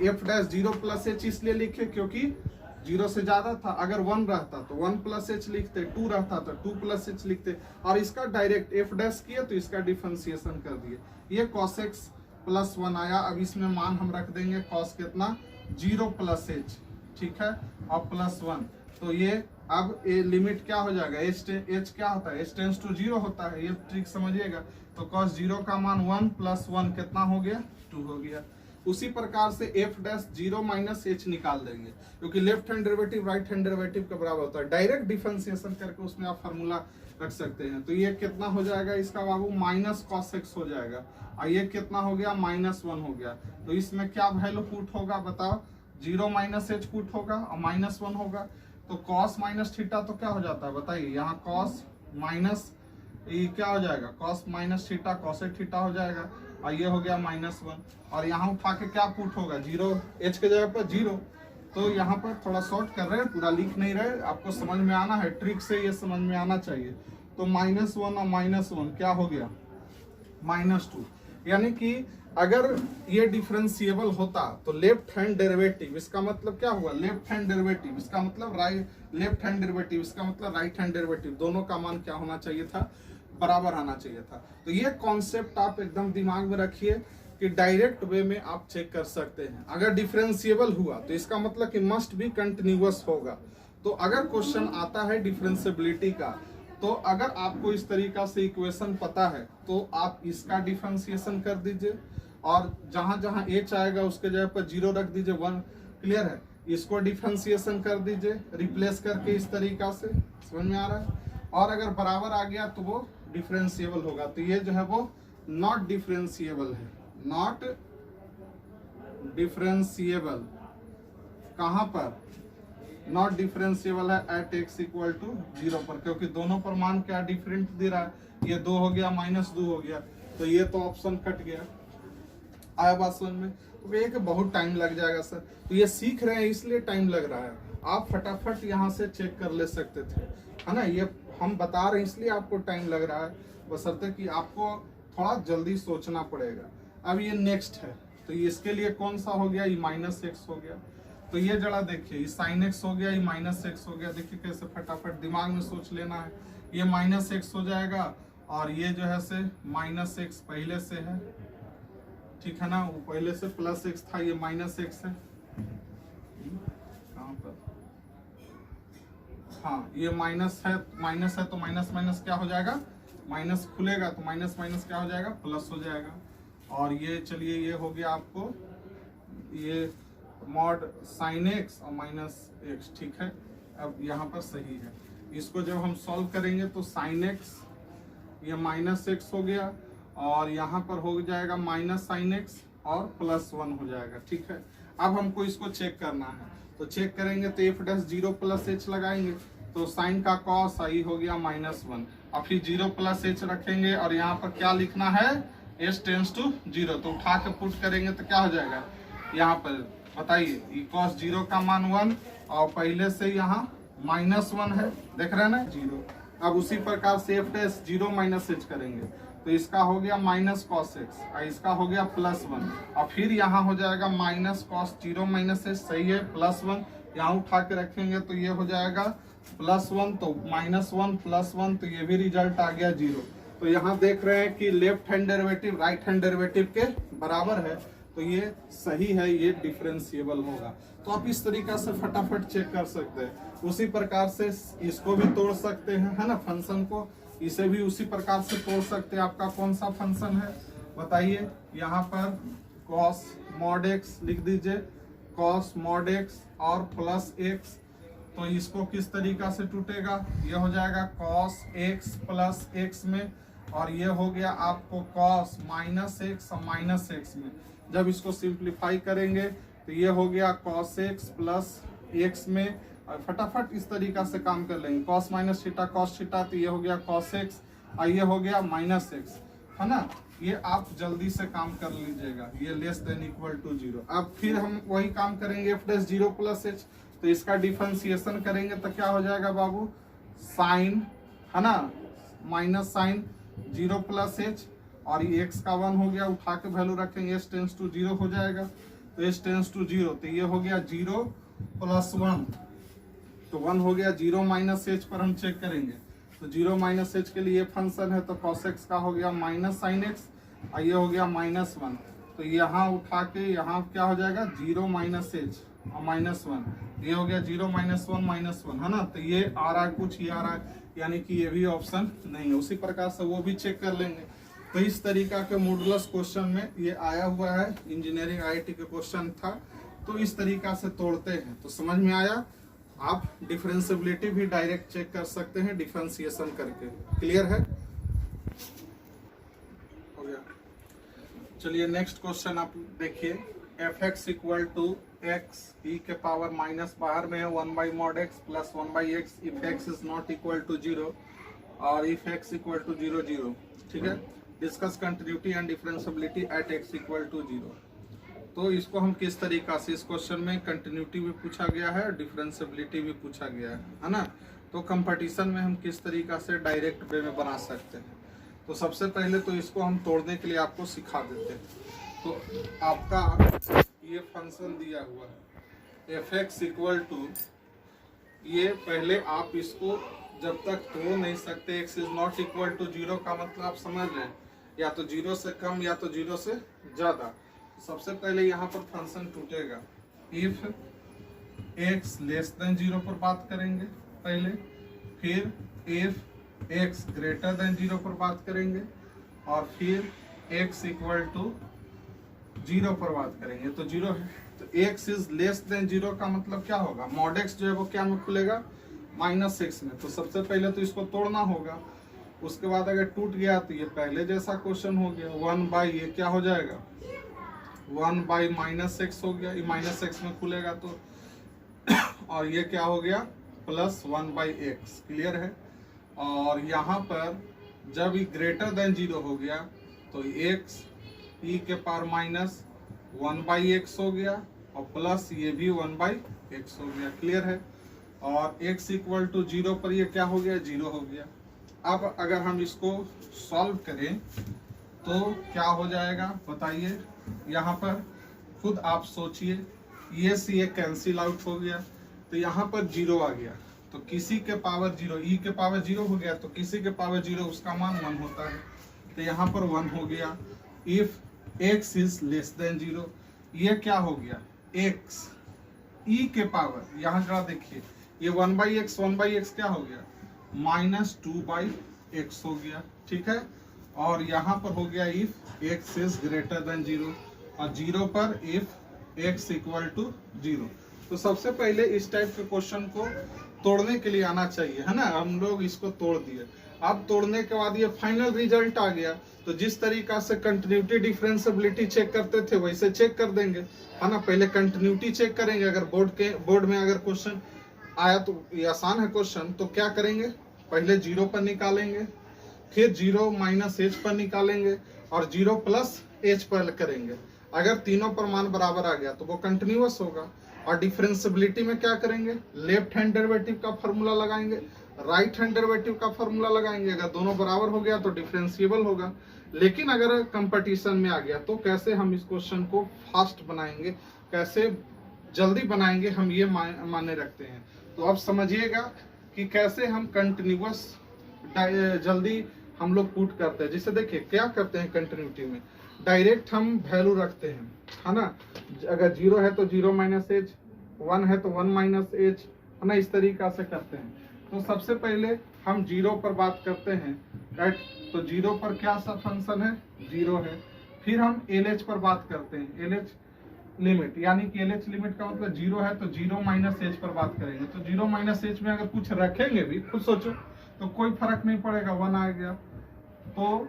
f' 0 प्लस h इसलिए लिखे क्योंकि जीरो से ज्यादा था, अगर 1 रहता तो 1 प्लस एच लिखते, 2 रहता तो 2 प्लस एच लिखते, और इसका डायरेक्ट एफ डैश किए तो इसका डिफरेंशिएशन कर दिए, ये cos x प्लस 1 आया। अब इसमें मान हम रख देंगे cos कितना 0 प्लस एच, ठीक है, और प्लस 1, तो ये अब ये लिमिट क्या हो जाएगा, एच क्या होता है, एच टेंस टू 0 होता है, ये ट्रिक समझिएगा। तो cos 0 का मान 1 प्लस 1 कितना हो गया 2 हो गया। उसी प्रकार से एफ डैश 0 माइनस एच निकाल देंगे, क्योंकि left hand derivative right hand derivative के बराबर होता है, डायरेक्ट डिफरेंशिएशन करके उसमें आप फार्मूला रख सकते हैं। तो ये कितना हो जाएगा इसका बाबू माइनस कॉस एक्स हो जाएगा, और ये कितना हो गया -1 हो गया। तो इसमें क्या वैल्यू पुट होगा बताओ, 0 माइनस एच पुट होगा और -1 होगा, तो कॉस माइनस थीटा तो क्या हो जाता है बताइए, यहाँ कॉस माइनस ये क्या हो जाएगा, cos minus theta cosec theta हो जाएगा, और ये हो गया -1, और यहाँ उठा के क्या पुट होगा 0, एच के जगह पर 0। तो यहाँ पर थोड़ा शॉर्ट कर रहे हैं, पूरा लिख नहीं रहे, आपको समझ में आना है, ट्रिक से ये समझ में आना चाहिए। तो -1 और -1 क्या हो गया -2, यानी कि अगर ये डिफरेंशिएबल होता तो लेफ्ट हैंड डेरिवेटिव इसका मतलब क्या हुआ, लेफ्ट हैंड डेरिवेटिव इसका मतलब लेफ्ट हैंड डेरिवेटिव इसका मतलब राइट हैंड डेरिवेटिव, दोनों का मान क्या होना चाहिए था, बराबर आना चाहिए था। तो ये कॉन्सेप्ट आप एकदम दिमाग में रखिए कि डायरेक्ट वे में आप चेक कर सकते हैं। अगर डिफरेंशिएबल हुआ तो इसका मतलब कि मस्ट बी कंटिन्यूअस होगा। तो अगर क्वेश्चन आता है डिफरेंशिएबिलिटी का, तो अगर आपको इस तरीका से इक्वेशन पता है तो आप इसका डिफरेंशिएशन कर दीजिए, और जहां जहां एच आएगा उसके जगह पर 0 रख दीजिए, 1, क्लियर है, इसको डिफरेंशिएशन कर दीजिए रिप्लेस करके, इस तरीका से समझ में आ रहा है। और अगर बराबर आ गया तो वो डिफरेंशिएबल होगा। तो ये जो है वो नॉट डिफरेंशिएबल है, नॉट डिफरेंशिएबल, कहां पर, नॉट डिफरेंशिएबल है एट x इक्वल टू 0 पर, क्योंकि दोनों पर मान क्या डिफरेंट दे रहा है, ये 2 हो गया -2 हो गया, तो ये तो ऑप्शन कट गया। आया बात समझ में। तो ये कि बहुत टाइम लग जाएगा सर, तो ये सीख रहे हैं इसलिए टाइम लग रहा है, आप फटाफट यहाँ से चेक कर ले सकते थे, है ना, ये हम बता रहे हैं इसलिए आपको टाइम लग रहा है, बशर्ते कि आपको थोड़ा जल्दी सोचना पड़ेगा। अब ये नेक्स्ट है, तो ये इसके लिए कौन सा हो गया, ये -x हो गया, तो ये जरा देखिए, ये sin x हो गया, ये -x हो गया, देखिए कैसे फटाफट दिमाग में सोच लेना है। ये -x हो जाएगा, और ये जो है से -x पहले से है, ठीक है ना, वो पहले से +x था, ये -x है, कहाँ पर, हाँ ये माइनस है तो माइनस माइनस क्या हो जाएगा, माइनस खुलेगा तो माइनस माइनस क्या हो जाएगा, प्लस हो जाएगा। और ये चलिए ये हो गया आपको ये मॉड sin x और -x, ठीक है। अब यहाँ पर सही है, इसको जब हम सॉल्व करेंगे तो sin x ये -x हो गया, और यहाँ पर हो जाएगा -sin x और +1 हो जाएगा, ठीक है। अब हमको इसको चेक करना है, तो चेक करेंगे तो f डैश 0 + h लगाएंगे, तो साइन का cos आई हो गया -1, और फिर 0 + h रखेंगे, और यहाँ पर क्या लिखना है, h टेंस टू 0, तो उठा के पुट करेंगे तो क्या हो जाएगा, यहाँ पर बताइए, cos 0 का मान 1, और पहले से यहाँ -1 है, देख रहे हैं ना 0। अब उसी प्रकार से f डैश 0 - h करेंगे, तो इसका हो गया -cos x, और इसका हो गया +1, और फिर यहाँ हो जाएगा -cos 0 - h, सही है, +1 यहाँ उठा के रखेंगे तो ये हो जाएगा +1, तो -1 +1, तो ये भी रिजल्ट आ गया 0। तो यहाँ देख रहे हैं कि left hand derivative right hand derivative के बराबर है, तो ये सही है, ये डिफरेंशिएबल होगा। तो आप इस तरीका से फटाफट चेक कर सकते हैं। उसी प्रकार से इसको भी तोड़ सकते हैं, है ना, फंक्शन को, इसे भी उसी प्रकार से तोड़ सकते हैं। आपका कौन सा फंक्शन है बताइए, यहाँ पर cos mod x लिख दीजिए, cos mod x और +x, तो इसको किस तरीका से टूटेगा, ये हो जाएगा cos x + x में, और ये हो गया आपको cos -x और -x में। जब इसको सिंप्लीफाई करेंगे तो ये हो गया cos x + x में, और फटाफट इस तरीका से काम कर लेंगे, cos -θ cos θ, तो ये हो गया cos x, और ये हो गया -x, है ना। ये आप जल्दी से काम कर लीजिएगा, ये <= 0। अब फिर हम वही काम करेंगे, f डैश 0 + h, तो इसका डिफरेंशिएशन करेंगे तो क्या हो जाएगा बाबू, साइन, है ना, -sin 0 + h, और ये x का 1 हो गया, उठा के वैल्यू रखेंगे, h टेंस टू 0 हो जाएगा, तो h टेंस टू 0, तो ये हो गया 0 + 1, तो 1 हो गया। 0 माइनस एच पर हम चेक करेंगे, तो 0 माइनस एच के लिए फंक्शन है, तो cos x का हो गया माइनस साइन एक्स, और ये हो गया -1। तो यहाँ उठा के यहाँ क्या हो जाएगा 0 माइनस एच और -1, ये हो गया 0 -1 -1 है ना। तो ये आ रहा है कुछ, ये आ रहा है, यानी कि ये भी ऑप्शन नहीं है। उसी प्रकार से वो भी चेक कर लेंगे। तो इस तरीका के मॉडुलस क्वेश्चन में ये आया हुआ है, इंजीनियरिंग आईआईटी के क्वेश्चन था। तो इस तरीका से तोड़ते हैं। तो समझ में आया। आप डिफरेंशिएबिलिटी भी डायरेक्ट चेक कर सकते हैं डिफरेंशिएशन करके। क्लियर है, हो गया। चलिए नेक्स्ट क्वेश्चन आप देखिए। F x equal to x e के पावर माइनस, बाहर में है 1 mod x plus 1 x if x is not equal to 0 और इफ x इक्वल टू 0 0। ठीक है। Discuss continuity and differentiability at x equal to 0। तो इसको हम किस तरीका से, इस क्वेश्चन में कंटिन्यूटी भी पूछा गया है और डिफरेंशिएबिलिटी भी पूछा गया है ना। तो कंपटीशन में हम किस तरीका से डायरेक्ट वे में बना सकते हैं। तो सबसे पहले तो इसको हम तोड़ने के लिए आपको सिखा देते हैं। तो आपका ये फंक्शन दिया हुआ है एफ एक्स इक्वल टू, ये पहले आप इसको जब तक तोड़ नहीं सकते, x is not equal to 0 का मतलब आप समझ रहे हैं, या तो 0 से कम या तो 0 से ज्यादा। सबसे पहले यहाँ पर फंक्शन टूटेगा। इफ x लेस देन 0 पर बात करेंगे पहले, फिर इफ x ग्रेटर देन 0 पर बात करेंगे, और फिर x इक्वल टू 0 पर बात करेंगे। तो 0 है, तो x इज लेस देन 0 का मतलब क्या होगा, मॉड x जो है वो क्या में खुलेगा, -6 में। तो सबसे पहले तो इसको तोड़ना होगा। उसके बाद अगर टूट गया तो ये पहले जैसा क्वेश्चन हो गया, 1 ये क्या हो जाएगा 1 -x हो गया, ये -x में खुलेगा तो और ये क्या हो गया +1/x। क्लियर है। और यहाँ पर जब ये ग्रेटर देन 0 हो गया तो x e के पावर -1/x हो गया और प्लस ये भी 1/x हो गया। क्लियर है। और x इक्वल टू 0 पर ये क्या हो गया 0 हो गया। अब अगर हम इसको सॉल्व करें तो क्या हो जाएगा बताइए। यहाँ पर खुद आप सोचिए, ये से ये कैंसिल आउट हो गया, तो यहाँ पर 0 आ गया। तो किसी के पावर 0, e के पावर 0 हो गया, तो किसी के पावर 0 उसका मान 1 होता है। तो यहाँ पर 1 हो गया। If x is less than 0, ये क्या हो गया x e के पावर, यहाँ जरा देखिए ये 1/x क्या हो गया -2/x हो गया। ठीक है। और यहाँ पर हो गया if x is greater than 0, और 0 पर इफ x इक्वल टू 0। तो सबसे पहले इस टाइप के क्वेश्चन को तोड़ने के लिए आना चाहिए, है ना। हम लोग इसको तोड़ दिए। अब तोड़ने के बाद ये फाइनल रिजल्ट आ गया। तो जिस तरीका से कंटिन्यूटी डिफरेंशिएबिलिटी चेक करते थे वैसे चेक कर देंगे, है ना। पहले कंटिन्यूटी चेक करेंगे। अगर बोर्ड में अगर क्वेश्चन आया तो ये आसान है क्वेश्चन, तो क्या करेंगे पहले 0 पर निकालेंगे, फिर 0 -h पर निकालेंगे और 0 + h पर करेंगे। अगर तीनों पर मान बराबर आ गया तो वो कंटिन्यूअस होगा। और डिफरेंशिएबिलिटी में क्या करेंगे, लेफ्ट हैंड डेरिवेटिव का फॉर्मूला लगाएंगे, राइट हैंड डेरिवेटिव का फॉर्मूला लगाएंगे। अगर दोनों बराबर हो गया तो डिफरेंशिएबल होगा। लेकिन अगर कंपटीशन में आ गया तो कैसे हम इस क्वेश्चन को फास्ट बनाएंगे, कैसे जल्दी बनाएंगे, हम ये माने रखते हैं। तो अब समझिएगा कि कैसे हम कंटिन्यूअस जल्दी हम लोग पुट करते हैं। जिसे देखिए क्या करते हैं कंटिन्यूटी में, डायरेक्ट हम वैल्यू रखते हैं, है ना। अगर 0 है तो 0 -h, 1 है तो 1 -h, है ना। इस तरीका से करते हैं। तो सबसे पहले हम 0 पर बात करते हैं, राइट। तो 0 पर क्या सा फंक्शन है 0 है। फिर हम LH पर बात करते हैं, LH लिमिट, यानी कि LH लिमिट का मतलब 0 है तो 0 -h पर बात करेंगे। तो 0 -h में अगर कुछ रखेंगे भी, खुद सोचो, तो कोई फर्क नहीं पड़ेगा, 1 आ गया। तो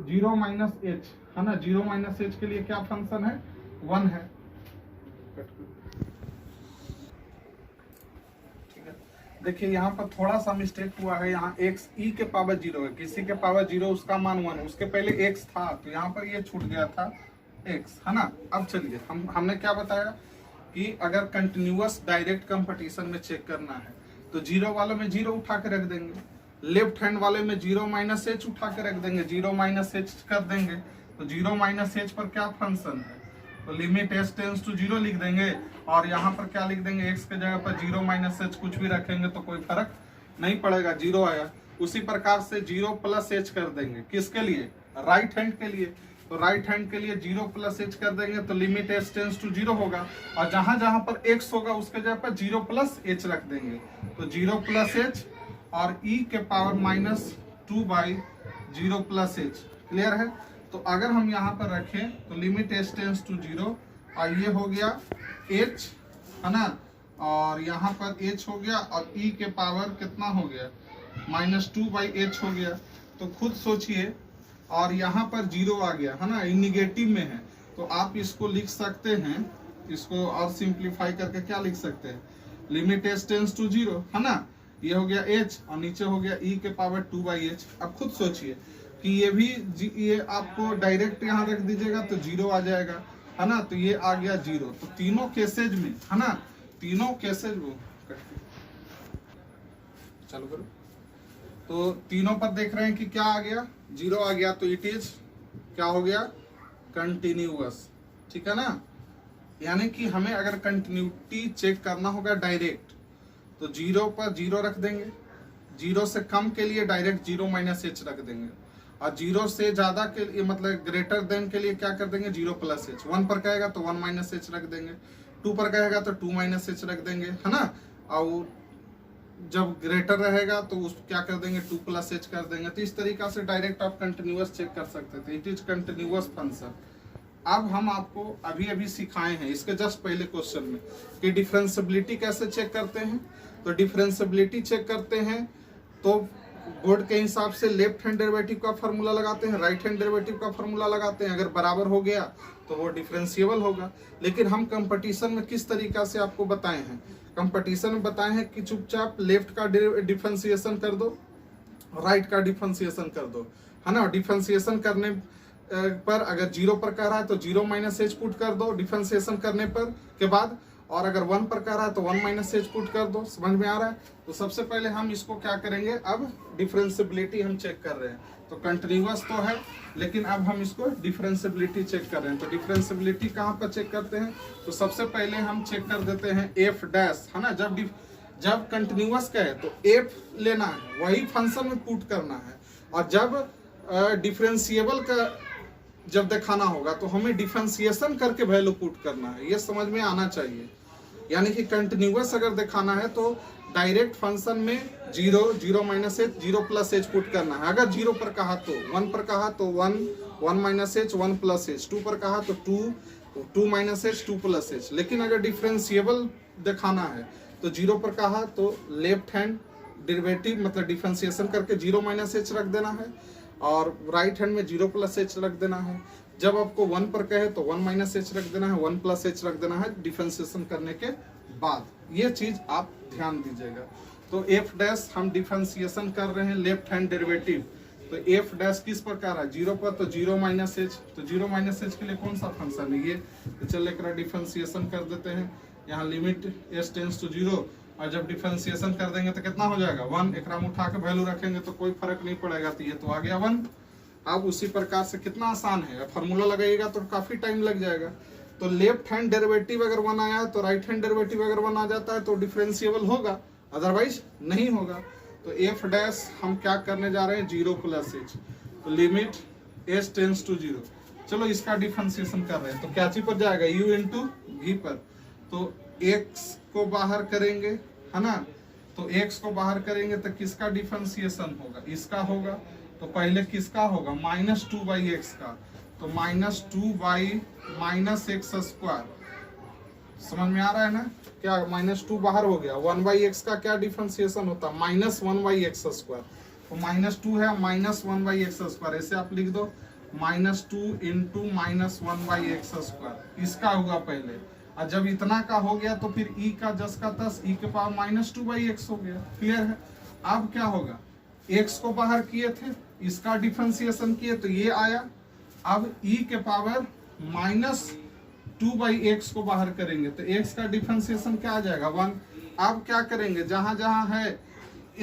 0 -h, है ना। 0 -h के लिए क्या फंक्शन है 1 है। देखिए यहाँ पर थोड़ा सा मिस्टेक हुआ है। यहाँ x e के पावर 0 है, किसी के पावर 0 उसका मान 1 है, उसके पहले x था तो यहाँ पर ये छूट गया था x, है ना। अब चलिए हमने क्या बताया कि अगर कंटिन्यूअस डायरेक्ट कंपटीशन में चेक करना है तो 0 वाले में 0 उठा के रख देंगे, लेफ्ट हैंड वाले में 0 -h उठा के रख देंगे, 0 -h कर देंगे। तो 0 -h पर क्या फंक्शन है तो लिमिट एच टेंस टू 0 लिख देंगे, और यहाँ पर क्या लिख देंगे, एक्स के जगह पर 0 माइनस एच कुछ भी रखेंगे तो कोई फर्क नहीं पड़ेगा, 0 आया। उसी प्रकार से 0 प्लस एच कर देंगे, किसके लिए, राइट हैंड के लिए। तो राइट हैंड के लिए 0 प्लस एच कर देंगे तो लिमिट एच टेंस टू 0 होगा, और जहां जहां पर एक्स होगा उसके जगह पर 0 प्लस एच रख देंगे, तो 0 प्लस एच और e के power -2 by 0 plus H. Clear है। तो अगर हम यहाँ पर रखें तो लिमिट एच टेंस टू 0, और ये हो गया h, है ना, और यहाँ पर h हो गया, और e के पावर कितना हो गया, -2 बाई एच हो गया। तो खुद सोचिए, और यहाँ पर 0 आ गया, है ना, निगेटिव में है, तो आप इसको लिख सकते हैं, इसको और सिंप्लीफाई करके क्या लिख सकते हैं, लिमिट एच टेंस टू 0, है ना, ये हो गया h और नीचे हो गया e के पावर 2 बाई एच। अब खुद सोचिए कि ये भी ये आपको डायरेक्ट यहाँ रख दीजिएगा तो 0 आ जाएगा, है ना, तो ये आ गया 0। तो तीनों केसेज में, है ना, तीनों केसेज वो चालू करो, तो तीनों पर देख रहे हैं कि क्या आ गया, 0 आ गया, तो इट इज क्या हो गया, कंटिन्यूअस। ठीक है ना, यानी कि हमें अगर कंटिन्यूटी चेक करना होगा डायरेक्ट, तो 0 पर 0 रख देंगे, 0 से कम के लिए डायरेक्ट 0 माइनस एच रख देंगे, और 0 से ज्यादा के लिए मतलब ग्रेटर देन के लिए क्या कर देंगे, 0 प्लस एच। 1 पर कहेगा तो 1 माइनस एच रख देंगे, 2 पर कहेगा तो 2 माइनस एच रख देंगे, है ना, और जब ग्रेटर रहेगा तो उस क्या कर देंगे, 2 प्लस एच कर देंगे। तो इस तरीका से डायरेक्ट आप कंटिन्यूअस चेक कर सकते थे, इट इज कंटिन्यूअस फंक्शन। अब हम आपको अभी अभी सिखाए हैं इसके जस्ट पहले क्वेश्चन में कि डिफरेंशियबिलिटी कैसे चेक करते हैं। तो डिफरेंशियबिलिटी चेक करते हैं तो बोर्ड के हिसाब से लेफ्ट हैंड डेरिवेटिव का फार्मूला लगाते हैं, राइट हैंड डेरिवेटिव का फार्मूला लगाते हैं, अगर बराबर हो गया तो वो डिफरेंशिएबल होगा। लेकिन हम कंपटीशन में किस तरीका से आपको बताए हैं, कंपटीशन में बताए हैं कि चुपचाप लेफ्ट का डिफरेंशिएशन कर दो, राइट का डिफरेंशिएशन कर दो, है ना। डिफरेंशिएशन करने पर अगर 0 पर कह रहा है तो 0 माइनस एच पुट कर दो डिफरेंशिएशन करने पर के बाद, और अगर 1 पर कह रहा है तो 1 माइनस एच पुट कर दो। समझ में आ रहा है। तो सबसे पहले हम इसको क्या करेंगे, अब डिफरेंशियबिलिटी हम चेक कर रहे हैं, तो कंटिन्यूअस तो है लेकिन अब हम इसको डिफरेंशियबिलिटी चेक कर रहे हैं। तो डिफरेंशियबिलिटी कहाँ पर चेक करते हैं, तो सबसे पहले हम चेक कर देते हैं एफ डैश, है ना। जब कंटिन्यूअस का है तो एफ लेना है, वही फंक्शन में पुट करना है, और जब डिफरेंशिएबल का जब दिखाना होगा तो हमें डिफरेंशिएशन करके वैल्यू पुट करना है, ये समझ में आना चाहिए। यानी कि कंटिन्यूअस अगर दिखाना है तो डायरेक्ट फंक्शन में 0 0 minus H 0 plus H put करना है। अगर 0 पर कहा तो 1 पर कहा तो 1 1 माइनस एच 1 प्लस एच, 2 पर कहा तो 2 माइनस एच 2 प्लस एच। लेकिन अगर डिफरेंशिएबल दिखाना है तो 0 पर कहा तो लेफ्ट हैंड डेरिवेटिव मतलब डिफरेंशिएशन करके 0 माइनस एच रख देना है, और राइट हैंड में 0 प्लस एच रख देना है। जब आपको 1 पर कहे तो 1 माइनस एच रख देना है, 1 प्लस एच रख देना है डिफरेंशिएशन करने के बाद। ये चीज आप ध्यान दीजिएगा। तो एफ डैश हम डिफरेंशिएशन कर रहे हैं लेफ्ट हैंड डेरिवेटिव, तो एफ डैश किस प्रकार है, 0 पर तो 0 माइनस एच, तो 0 माइनस एच के लिए कौन सा फंक्शन है ये, तो चलिए एक डिफरेंशिएशन कर देते हैं। यहाँ लिमिट एच टेंस टू 0, और जब डिफरेंशिएशन कर देंगे तो कितना हो जाएगा 1, एक राम उठा के वैल्यू रखेंगे तो कोई फर्क नहीं पड़ेगा, तो ये तो आ गया 1। अब उसी प्रकार से कितना आसान है, फार्मूला लगाइएगा तो काफी टाइम लग जाएगा। तो लेफ्ट हैंड डेरिवेटिव अगर 1 आया है तो राइट हैंड डेरिवेटिव अगर 1 आ जाता है तो डिफरेंशिएबल होगा, अदरवाइज नहीं होगा। तो एफ डैश हम क्या करने जा रहे हैं, 0 प्लस एच, तो लिमिट एच टेंस टू 0। चलो इसका डिफरेंशिएशन कर रहे हैं तो क्या चीज पर जाएगा, u इंटू v पर। तो x को बाहर करेंगे, है ना, तो x को बाहर करेंगे तो किसका डिफरेंशिएशन होगा, इसका होगा। तो पहले किसका होगा, -2 बाई एक्स का, तो -2 बाई माइनस एक्स स्क्वायर। समझ में आ रहा है ना, क्या -2 बाहर हो गया, 1 बाई एक्स का क्या डिफरेंशिएशन होता है, -1 बाई एक्स स्क्वायर। तो -2 है -1 बाई एक्स स्क्वायर, ऐसे आप लिख दो -2 इंटू -1 बाई एक्स स्क्वायर, इसका होगा पहले। और जब इतना का हो गया तो फिर e का 10 का 10 e के पावर -2 बाई एक्स हो गया। क्लियर है। अब क्या होगा, x को बाहर किए थे, इसका डिफरेंशिएशन किए तो ये आया। अब e के पावर -2 बाई एक्स को बाहर करेंगे तो x का डिफरेंशिएशन क्या आ जाएगा 1। अब क्या करेंगे, जहां जहां है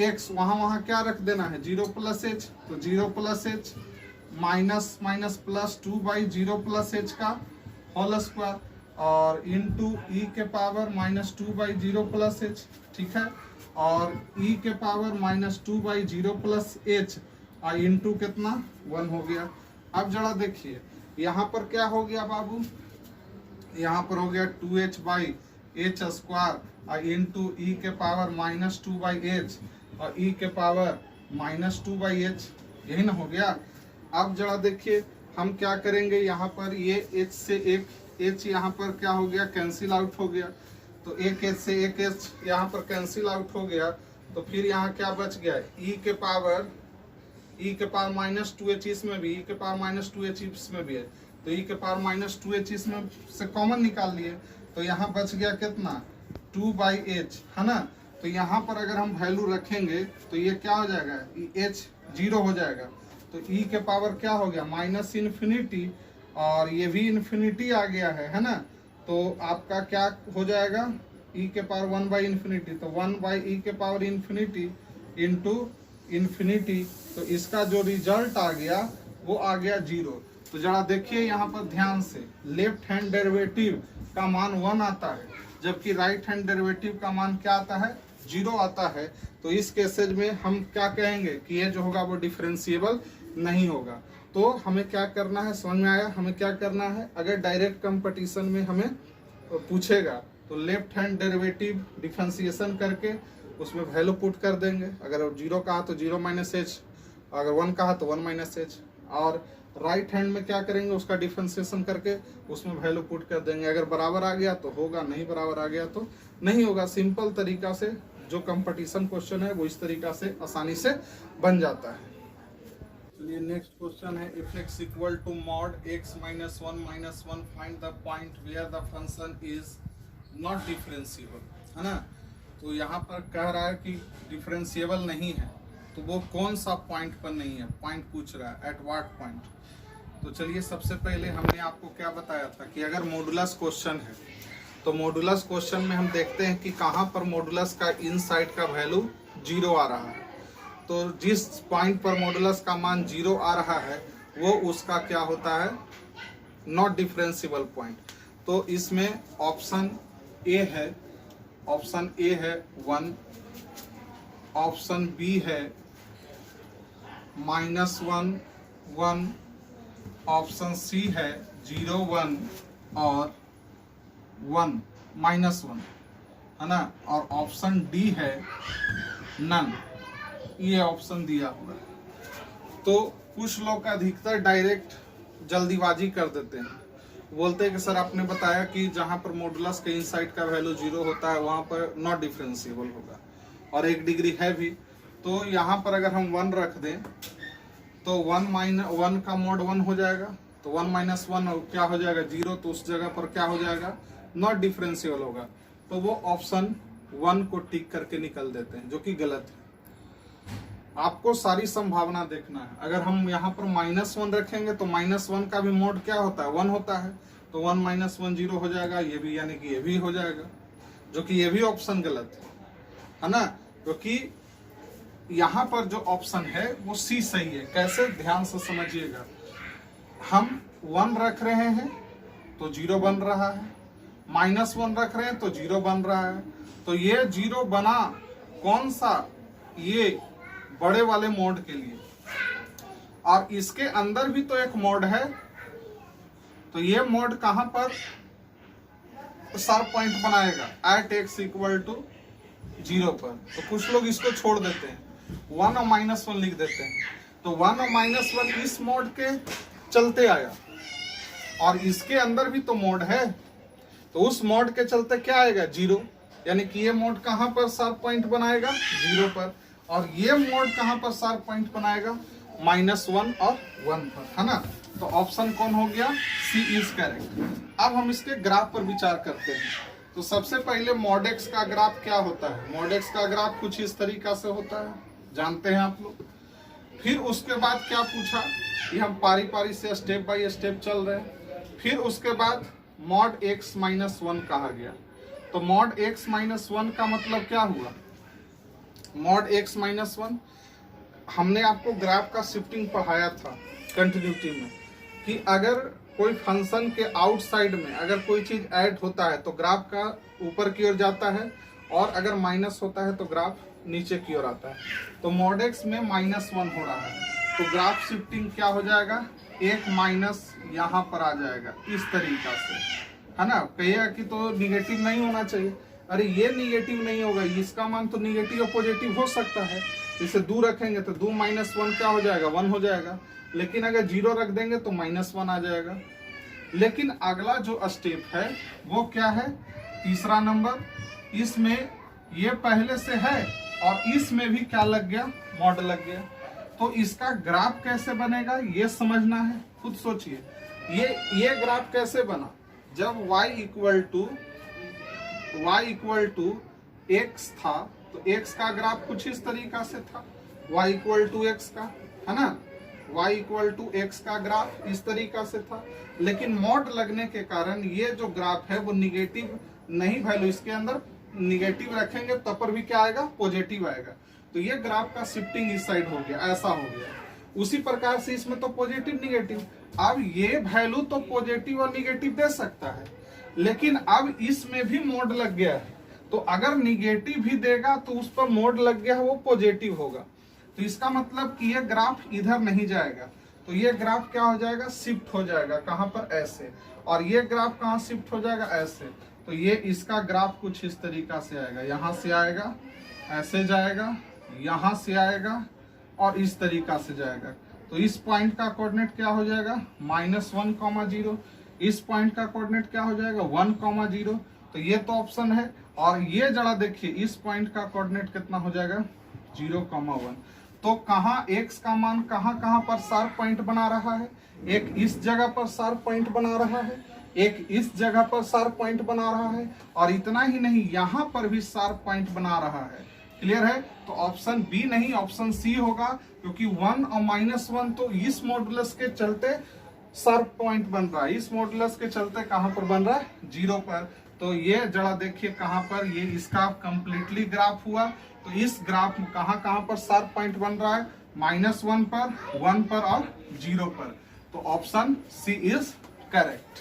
x वहां वहां क्या रख देना है, 0 प्लस एच, तो 0 plus H minus minus +2 by 0 plus H का होल स्क्वायर और इंटू ई के पावर -2/0 प्लस एच, ठीक है, और ई के पावर -2/0 प्लस एच और इंटू कितना 1 हो गया। अब जरा देखिए यहाँ पर क्या हो गया बाबू, यहाँ पर हो गया 2h/h स्क्वायर और इंटू ई के पावर -2/h और ई के पावर -2/h, यही ना हो गया। अब जरा देखिए हम क्या करेंगे, यहाँ पर ये h से एक h यहाँ पर क्या हो गया, कैंसिल आउट हो गया, तो एक h से एक h यहाँ पर कैंसिल आउट हो गया, तो फिर यहाँ क्या बच गया, e के पावर -2h इसमें भी, e के पावर -2h इसमें भी है, तो e के पावर -2h इसमें से कॉमन निकाल लिए, तो यहाँ बच गया कितना 2/h, है ना। तो यहाँ पर अगर हम वैल्यू रखेंगे तो ये क्या हो जाएगा, h 0 हो जाएगा, तो e के पावर क्या हो गया -इन्फिनिटी और ये भी इन्फिनिटी आ गया है ना, तो आपका क्या हो जाएगा e के पावर 1/∞, तो 1/e के पावर इन्फिनिटी इंटू इन्फिनिटी, तो इसका जो रिजल्ट आ गया वो आ गया 0। तो जरा देखिए यहाँ पर ध्यान से, लेफ्ट हैंड डेरिवेटिव का मान 1 आता है, जबकि राइट हैंड डेरिवेटिव का मान क्या आता है 0 आता है। तो इस केसेज में हम क्या कहेंगे कि ये जो होगा वो डिफरेंशिएबल नहीं होगा। तो हमें क्या करना है, समझ में आया हमें क्या करना है, अगर डायरेक्ट कंपटीशन में हमें पूछेगा तो लेफ्ट हैंड डेरिवेटिव डिफरेंशिएशन करके उसमें वैल्यू पुट कर देंगे, अगर 0 कहा तो 0 - h, अगर 1 कहा तो 1 - h, और राइट हैंड में क्या करेंगे उसका डिफरेंशिएशन करके उसमें वैल्यू पुट कर देंगे, अगर बराबर आ गया तो होगा, नहीं बराबर आ गया तो नहीं होगा। सिंपल तरीका से जो कंपटीशन क्वेश्चन है वो इस तरीका से आसानी से बन जाता है। चलिए नेक्स्ट क्वेश्चन है, if x equal to mod x -1 - 1 find the point where the function is not differentiable, है ना। तो यहाँ पर कह रहा है कि डिफरेंशिएबल नहीं है, तो वो कौन सा पॉइंट पर नहीं है, पॉइंट पूछ रहा है, एट व्हाट पॉइंट। तो चलिए सबसे पहले हमने आपको क्या बताया था कि अगर मॉडुलस क्वेश्चन है तो मॉडुलस क्वेश्चन में हम देखते हैं कि कहाँ पर मॉडुलस का इनसाइड का वैल्यू 0 आ रहा है। तो जिस पॉइंट पर मॉडुलस का मान 0 आ रहा है वो उसका क्या होता है, नॉट डिफरेंशिएबल पॉइंट। तो इसमें ऑप्शन ए है, ऑप्शन ए है 1, ऑप्शन बी है -1 1, ऑप्शन सी है 0 1 और 1 -1, है ना, और ऑप्शन डी है नन, ये ऑप्शन दिया हुआ है। तो कुछ लोग अधिकतर डायरेक्ट जल्दीबाजी कर देते हैं, बोलते हैं कि सर आपने बताया कि जहां पर मॉडुलस के इनसाइड का वैल्यू 0 होता है वहां पर नॉट डिफरेंशिएबल होगा, और 1 डिग्री है भी। तो यहाँ पर अगर हम 1 रख दें तो 1 का मॉड 1 हो जाएगा, तो 1 - 1 क्या हो जाएगा 0, तो उस जगह पर क्या हो जाएगा नॉट डिफरेंशिएबल होगा। तो वो ऑप्शन 1 को टिक करके निकल देते हैं, जो कि गलत है। आपको सारी संभावना देखना है। अगर हम यहाँ पर -1 रखेंगे तो -1 का भी मोड क्या होता है 1 होता है, तो 1 - 1 0 हो जाएगा, ये भी यानी कि ये भी हो जाएगा, जो कि ये भी ऑप्शन गलत है ना। क्योंकि यहाँ पर जो ऑप्शन है वो सी सही है। कैसे, ध्यान से समझिएगा, हम 1 रख रहे हैं तो 0 बन रहा है, -1 रख रहे हैं तो 0 बन रहा है। तो ये 0 बना कौन सा, ये बड़े वाले मोड के लिए, और इसके अंदर भी तो एक मोड है, तो ये मोड कहां पर शार्प पॉइंट बनाएगा, एट x इक्वल टू 0 पर। तो कुछ लोग इसको छोड़ देते हैं, 1 और -1 लिख देते हैं, तो 1 और -1 इस मोड के चलते आया, और इसके अंदर भी तो मोड है, तो उस मोड के चलते क्या आएगा 0, यानी कि ये मोड कहां पर शार्प पॉइंट बनाएगा 0 पर, और ये मोड कहां पर शार्प पॉइंट बनाएगा -1 और 1 पर, है ना। तो ऑप्शन कौन हो गया, सी इज करेक्ट। अब हम इसके ग्राफ पर विचार करते हैं। तो सबसे पहले mod x का ग्राफ क्या होता है, mod x का ग्राफ कुछ इस तरीका से होता है, जानते हैं आप लोग। फिर उसके बाद क्या पूछा, ये हम पारी पारी से स्टेप बाय स्टेप चल रहे हैं। फिर उसके बाद mod x - 1 कहा गया, तो mod x - 1 का मतलब क्या हुआ, mod x - 1 हमने आपको ग्राफ का शिफ्टिंग पढ़ाया था कंटिन्यूटी में, कि अगर कोई फंक्शन के आउटसाइड में अगर कोई चीज ऐड होता है तो ग्राफ का ऊपर की ओर जाता है, और अगर माइनस होता है तो ग्राफ नीचे की ओर आता है। तो mod x में -1 हो रहा है, तो ग्राफ शिफ्टिंग क्या हो जाएगा, एक माइनस यहाँ पर आ जाएगा इस तरीका से, है ना। कहिएगा कि तो निगेटिव नहीं होना चाहिए, अरे ये निगेटिव नहीं होगा, इसका मान तो निगेटिव और पॉजिटिव हो सकता है। इसे 2 रखेंगे तो 2 - 1 क्या हो जाएगा, 1 हो जाएगा। लेकिन अगर 0 रख देंगे तो -1 आ जाएगा। लेकिन अगला जो स्टेप है वो क्या है, तीसरा नंबर, इसमें ये पहले से है और इसमें भी क्या लग गया, मॉड लग गया। तो इसका ग्राफ कैसे बनेगा ये समझना है, खुद सोचिए। ये ग्राफ कैसे बना, जब y इक्वल टू x था तो x का ग्राफ कुछ इस तरीका से था, y इक्वल टू x का, है ना, y इक्वल टू x का ग्राफ इस तरीका से था। लेकिन मॉड लगने के कारण ये जो ग्राफ है वो निगेटिव नहीं, वैल्यू इसके अंदर निगेटिव रखेंगे तब पर भी क्या आएगा, पॉजिटिव आएगा। तो ये ग्राफ का शिफ्टिंग इस साइड हो गया, ऐसा हो गया। उसी प्रकार से इसमें तो पॉजिटिव निगेटिव, अब ये वैल्यू तो पॉजिटिव और निगेटिव दे सकता है, लेकिन अब इसमें भी मोड लग गया है, तो अगर निगेटिव भी देगा तो उस पर मोड लग गया है, वो पॉजिटिव होगा। तो इसका मतलब कि ये ग्राफ इधर नहीं जाएगा, तो ये ग्राफ क्या हो जाएगा, शिफ्ट हो जाएगा, कहां पर, ऐसे। और ये ग्राफ कहां शिफ्ट हो जाएगा, ऐसे। तो ये इसका ग्राफ कुछ इस तरीका से आएगा, यहां से आएगा, ऐसे जाएगा, यहां से आएगा और इस तरीका से जाएगा। तो इस पॉइंट का कोऑर्डिनेट क्या हो जाएगा, -1, 0। इस पॉइंट का कोऑर्डिनेट क्या हो जाएगा, 1, 0। तो ये तो ऑप्शन है। और ये जरा देखिए, इस पॉइंट का कोऑर्डिनेट कितना हो जाएगा, 0, 1। तो कहाँ x का मान कहाँ कहाँ पर शार्प पॉइंट बना रहा है, एक इस जगह पर शार्प पॉइंट बना रहा है, एक इस जगह पर शार्प पॉइंट बना रहा है, और इतना ही नहीं यहाँ पर भी शार्प पॉइंट बना रहा है। क्लियर है। तो ऑप्शन बी नहीं, ऑप्शन सी होगा, क्योंकि 1 और -1 तो इस मॉडुलस के चलते शार्प पॉइंट बन रहा है, इस मॉडुलस के चलते कहां पर बन रहा है, 0 पर। तो ये जरा देखिए कहां पर, ये इसका कंप्लीटली ग्राफ हुआ। तो इस ग्राफ में कहां पर शार्प पॉइंट बन रहा है, -1 पर, 1 पर और 0 पर। तो ऑप्शन सी इज करेक्ट।